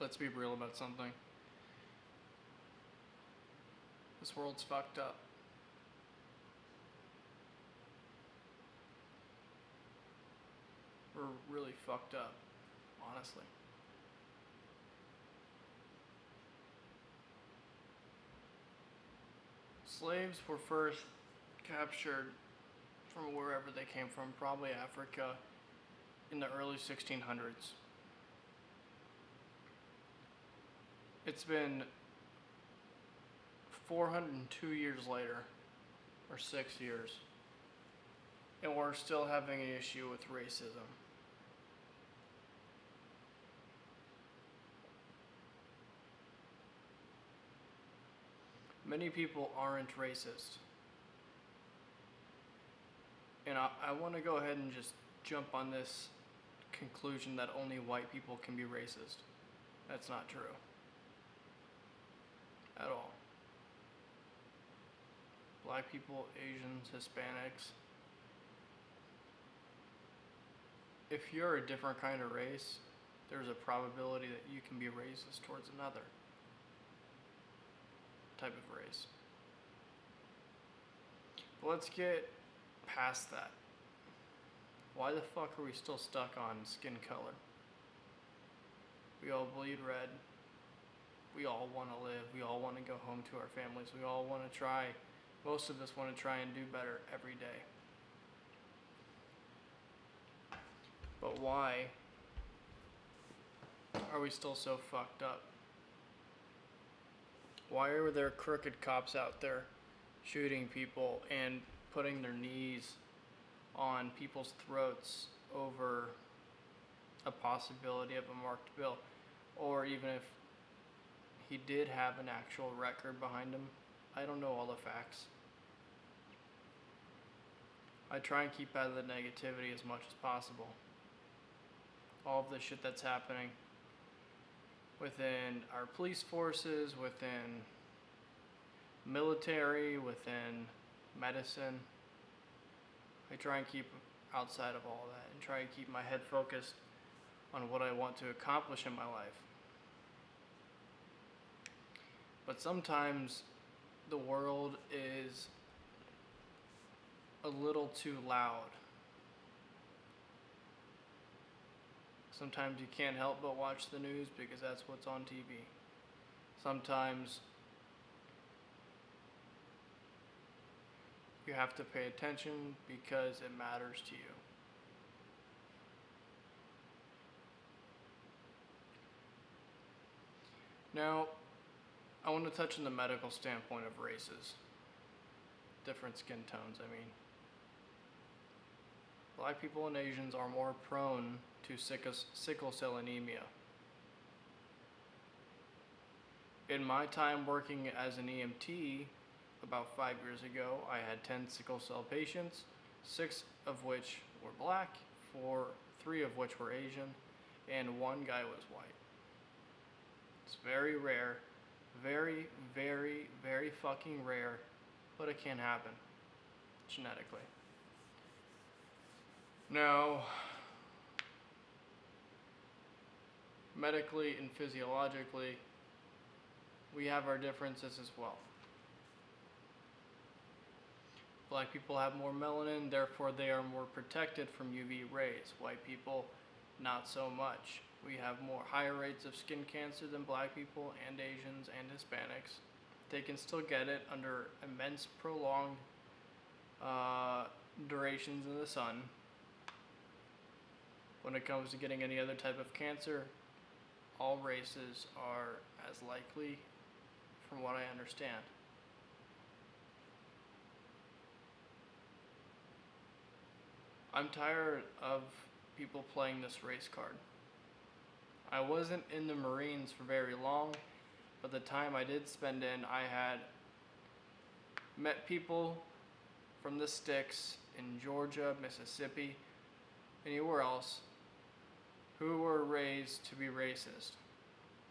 Let's be real about something. This world's fucked up. We're really fucked up, honestly. Slaves were first captured from wherever they came from, probably Africa, in the early 1600s. It's been 402 years later, or 6 years, and we're still having an issue with racism. Many people aren't racist. And I want to go ahead and just jump on this conclusion that only white people can be racist. That's not true. At all. Black people, Asians, Hispanics. If you're a different kind of race, there's a probability that you can be racist towards another type of race. But let's get past that. Why the fuck are we still stuck on skin color? We all bleed red. We all want to live. We all want to go home to our families. We all want to try, most of us want to try and do better every day. But why are we still so fucked up? Why are there crooked cops out there shooting people and putting their knees on people's throats over a possibility of a marked bill? Or even if he did have an actual record behind him, I don't know all the facts. I try and keep out of the negativity as much as possible. All of the shit that's happening within our police forces, within military, within medicine. I try and keep outside of all that and try and keep my head focused on what I want to accomplish in my life. But sometimes the world is a little too loud. Sometimes you can't help but watch the news because that's what's on TV. Sometimes you have to pay attention because it matters to you. Now, I want to touch on the medical standpoint of races. Different skin tones, I mean. Black people and Asians are more prone to sickle cell anemia. In my time working as an EMT, about 5 years ago, I had 10 sickle cell patients, 6 of which were black, 3 of which were Asian, and 1 guy was white. It's very rare, very, very, very fucking rare, but it can happen genetically. Now, medically and physiologically, we have our differences as well. Black people have more melanin, therefore they are more protected from UV rays. White people, not so much. We have higher rates of skin cancer than black people and Asians and Hispanics. They can still get it under immense prolonged durations in the sun. When it comes to getting any other type of cancer, all races are as likely, from what I understand. I'm tired of people playing this race card. I wasn't in the Marines for very long, but the time I did spend in, I had met people from the sticks in Georgia, Mississippi, anywhere else, who were raised to be racist.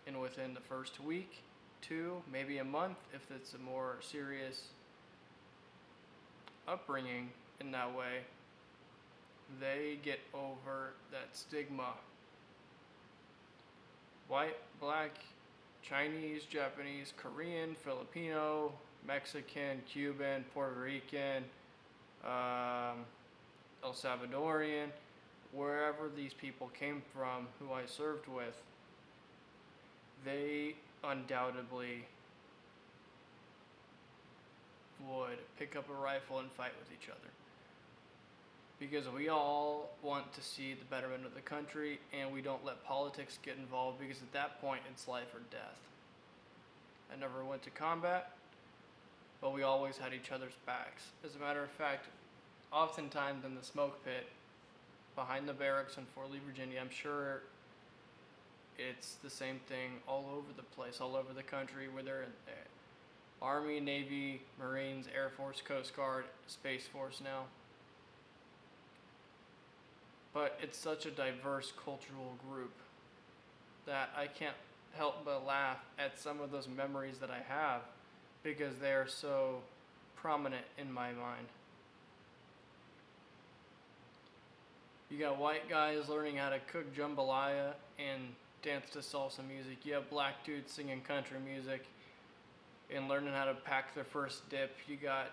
And within the first week, 2, maybe a month, if it's a more serious upbringing in that way, they get over that stigma. white, black, Chinese, Japanese, Korean, Filipino, Mexican, Cuban, Puerto Rican, El Salvadorian, wherever these people came from who I served with, they undoubtedly would pick up a rifle and fight with each other. Because we all want to see the betterment of the country, and we don't let politics get involved, because at that point it's life or death. I never went to combat, but we always had each other's backs. As a matter of fact, oftentimes in the smoke pit behind the barracks in Fort Lee, Virginia, I'm sure it's the same thing all over the place, all over the country, whether in Army, Navy, Marines, Air Force, Coast Guard, Space Force now. But it's such a diverse cultural group that I can't help but laugh at some of those memories that I have, because they are so prominent in my mind. You got white guys learning how to cook jambalaya and dance to salsa music. You have black dudes singing country music and learning how to pack their first dip. You got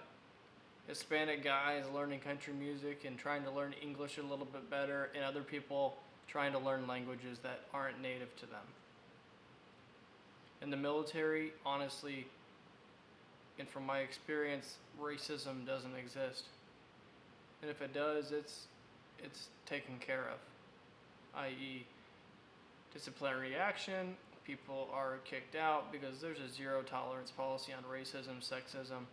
Hispanic guys learning country music and trying to learn English a little bit better, and other people trying to learn languages that aren't native to them. In the military, honestly, and from my experience, racism doesn't exist. And if it does, it's taken care of, i.e. disciplinary action. People are kicked out because there's a zero tolerance policy on racism, sexism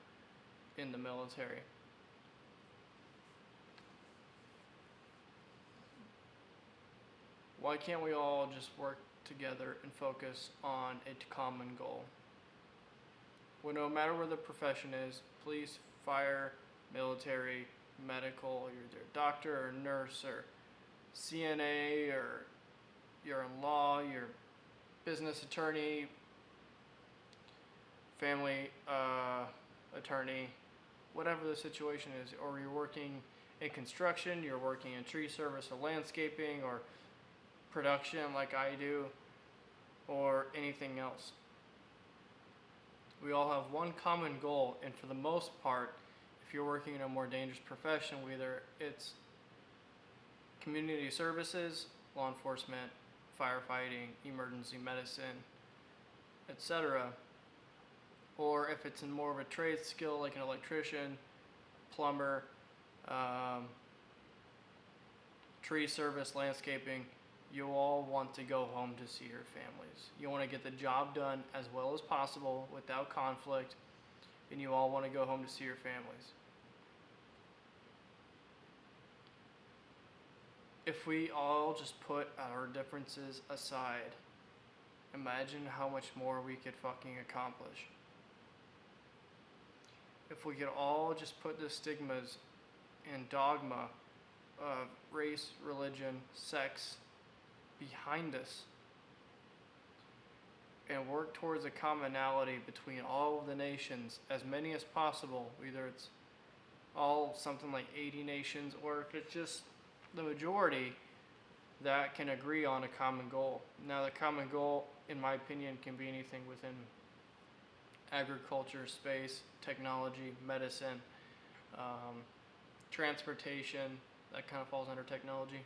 in the military. Why can't we all just work together and focus on a common goal? Well, no matter where the profession is, police, fire, military, medical, you're either a doctor or a nurse or CNA, or you're in law, you're business attorney, family attorney, whatever the situation is, or you're working in construction, you're working in tree service or landscaping or production like I do, or anything else. We all have one common goal, and for the most part, if you're working in a more dangerous profession, whether it's community services, law enforcement, firefighting, emergency medicine, etc., or if it's in more of a trade skill like an electrician, plumber, tree service, landscaping, you all want to go home to see your families. You want to get the job done as well as possible without conflict, and you all want to go home to see your families. If we all just put our differences aside, imagine how much more we could fucking accomplish. If we could all just put the stigmas and dogma of race, religion, sex behind us and work towards a commonality between all of the nations, as many as possible, whether it's all something like 80 nations or if it's just the majority that can agree on a common goal. Now, the common goal, in my opinion, can be anything within agriculture, space, technology, medicine, transportation. That kind of falls under technology.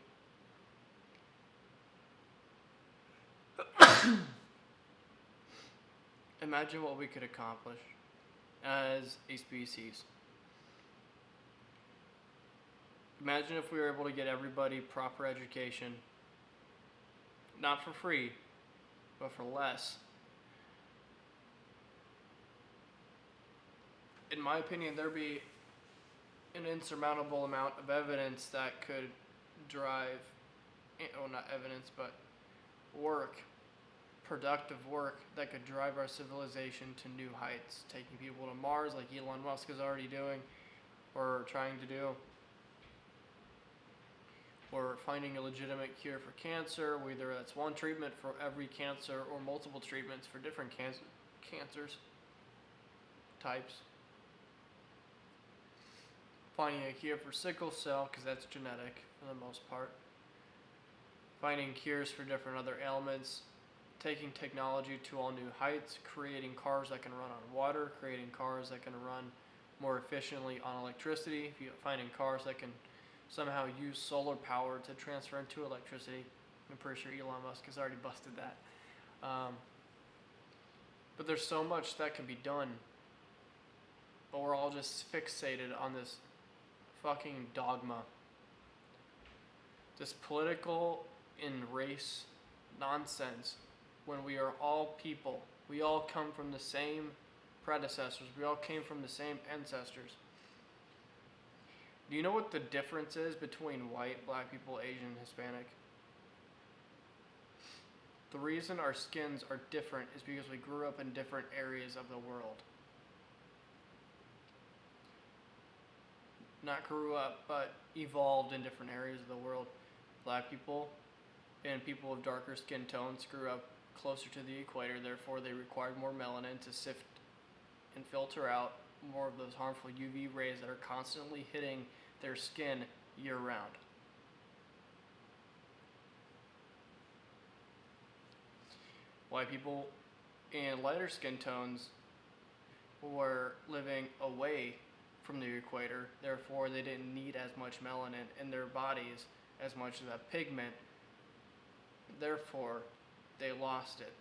Imagine what we could accomplish as a species. Imagine if we were able to get everybody proper education, not for free, but for less. In my opinion, there'd be an insurmountable amount of evidence that could drive, well, not evidence, but work, productive work that could drive our civilization to new heights, taking people to Mars like Elon Musk is already doing or trying to do, or finding a legitimate cure for cancer, whether that's one treatment for every cancer or multiple treatments for different cancers types. Finding a cure for sickle cell, because that's genetic for the most part. Finding cures for different other ailments, taking technology to all new heights, creating cars that can run on water, creating cars that can run more efficiently on electricity, finding cars that can somehow use solar power to transfer into electricity. I'm pretty sure Elon Musk has already busted that. But there's so much that can be done, but we're all just fixated on this fucking dogma. This political and race nonsense when we are all people. We all come from the same predecessors. We all came from the same ancestors. Do you know what the difference is between white, black people, Asian, Hispanic? The reason our skins are different is because we grew up in different areas of the world. Not grew up, but evolved in different areas of the world. Black people and people of darker skin tones grew up closer to the equator, therefore they required more melanin to sift and filter out more of those harmful UV rays that are constantly hitting their skin year round. White people in lighter skin tones were living away from the equator, therefore they didn't need as much melanin in their bodies, as much of that pigment, therefore they lost it.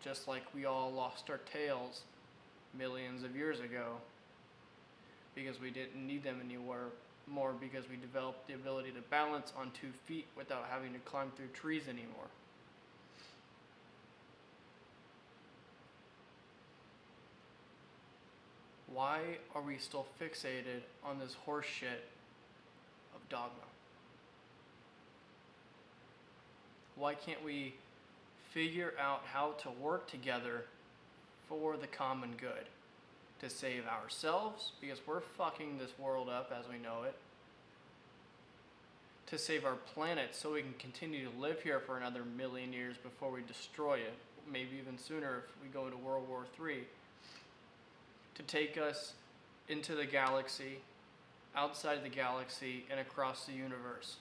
Just like we all lost our tails millions of years ago because we didn't need them anymore, more because we developed the ability to balance on 2 feet without having to climb through trees anymore. Why are we still fixated on this horse shit of dogma? Why can't we figure out how to work together for the common good? To save ourselves, because we're fucking this world up as we know it. To save our planet so we can continue to live here for another million years before we destroy it. Maybe even sooner if we go into World War III. To take us into the galaxy, outside the galaxy, and across the universe.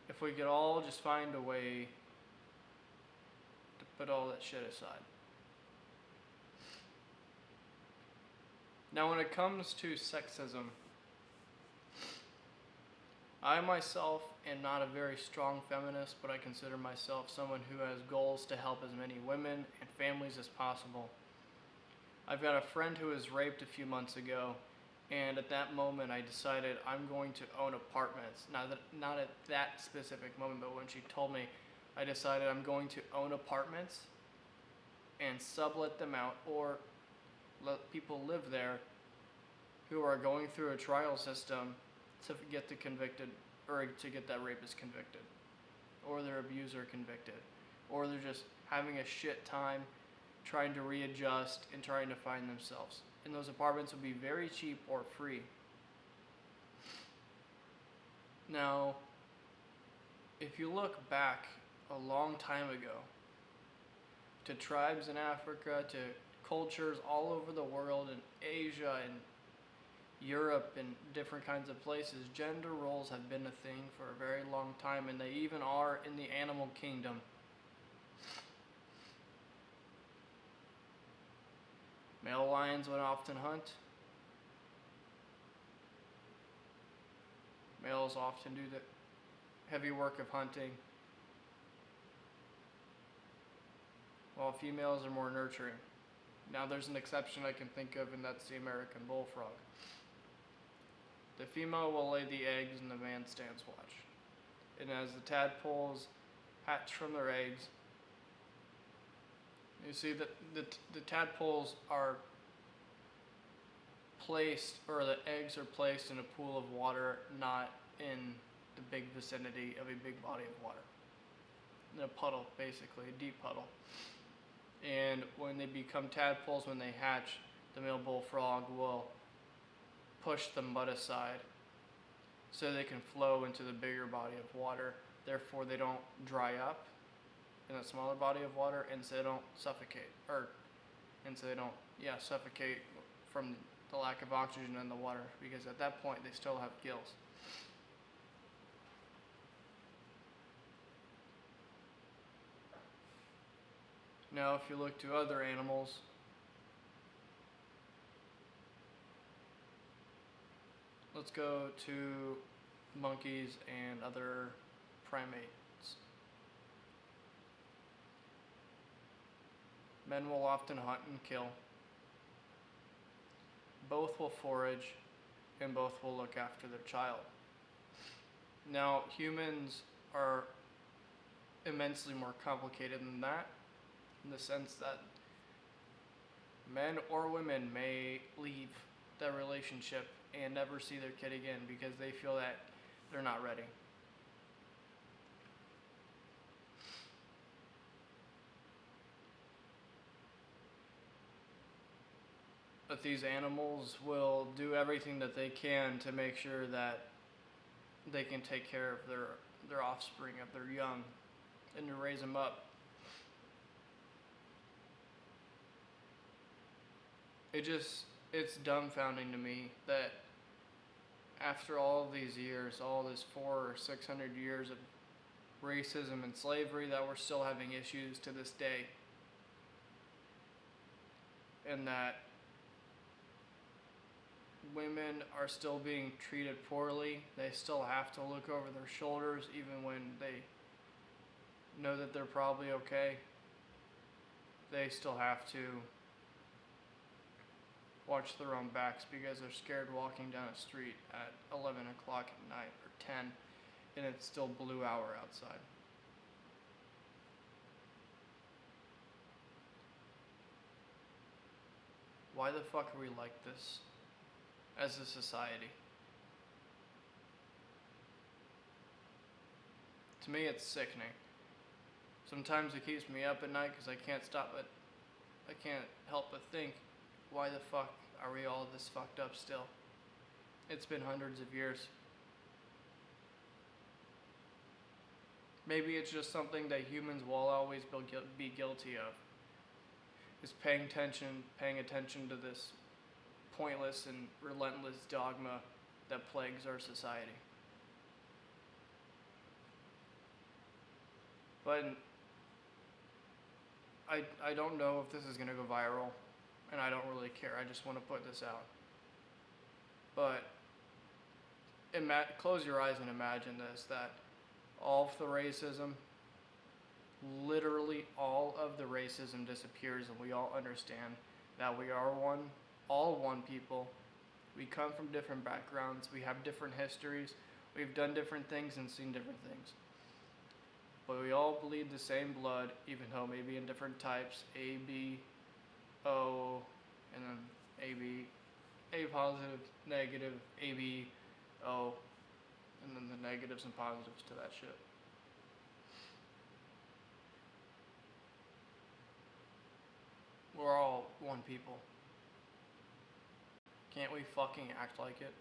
If we could all just find a way to put all that shit aside. Now when it comes to sexism, I myself am not a very strong feminist, but I consider myself someone who has goals to help as many women and families as possible. I've got a friend who was raped a few months ago, and at that moment I decided I'm going to own apartments. Not at that specific moment, but when she told me, I decided I'm going to own apartments and sublet them out, or let people live there who are going through a trial system to get the convicted, or to get that rapist convicted, or their abuser convicted, or they're just having a shit time trying to readjust and trying to find themselves. And those apartments would be very cheap or free. Now, if you look back a long time ago to tribes in Africa, to cultures all over the world, in Asia and Europe and different kinds of places, gender roles have been a thing for a very long time, and they even are in the animal kingdom. Male lions would often hunt. Males often do the heavy work of hunting, while females are more nurturing. Now there's an exception I can think of, and that's the American bullfrog. The female will lay the eggs and the man stands watch. And as the tadpoles hatch from their eggs, you see that the tadpoles are placed, or the eggs are placed in a pool of water, not in the big vicinity of a big body of water. In a puddle, basically, a deep puddle. And when they become tadpoles, when they hatch, the male bullfrog will push the mud aside so they can flow into the bigger body of water. Therefore, they don't dry up in a smaller body of water, and so they don't suffocate, suffocate from the lack of oxygen in the water, because at that point they still have gills. Now, if you look to other animals, let's go to monkeys and other primates. Men will often hunt and kill. Both will forage, and both will look after their child. Now, humans are immensely more complicated than that, in the sense that men or women may leave their relationship and never see their kid again because they feel that they're not ready. But these animals will do everything that they can to make sure that they can take care of their offspring, of their young, and to raise them up. It's dumbfounding to me that after all of these years, all this 400 or 600 years of racism and slavery, that we're still having issues to this day. And that women are still being treated poorly. They still have to look over their shoulders even when they know that they're probably okay. They still have to watch their own backs because they're scared walking down a street at 11 o'clock at night or 10 and it's still blue hour outside. Why the fuck are we like this as a society? To me, it's sickening. Sometimes it keeps me up at night because I can't help but think, why the fuck are we all this fucked up still? It's been hundreds of years. Maybe it's just something that humans will always be guilty of, is paying attention to this pointless and relentless dogma that plagues our society. But I don't know if this is going to go viral, and I don't really care. I just want to put this out. But close your eyes and imagine this, that all of the racism, literally all of the racism disappears and we all understand that we are all one people. We come from different backgrounds, we have different histories, we've done different things and seen different things. But we all bleed the same blood, even though maybe in different types, A, B, O, and then AB, A positive, negative, AB, O, and then the negatives and positives to that shit. We're all one people. Can't we fucking act like it?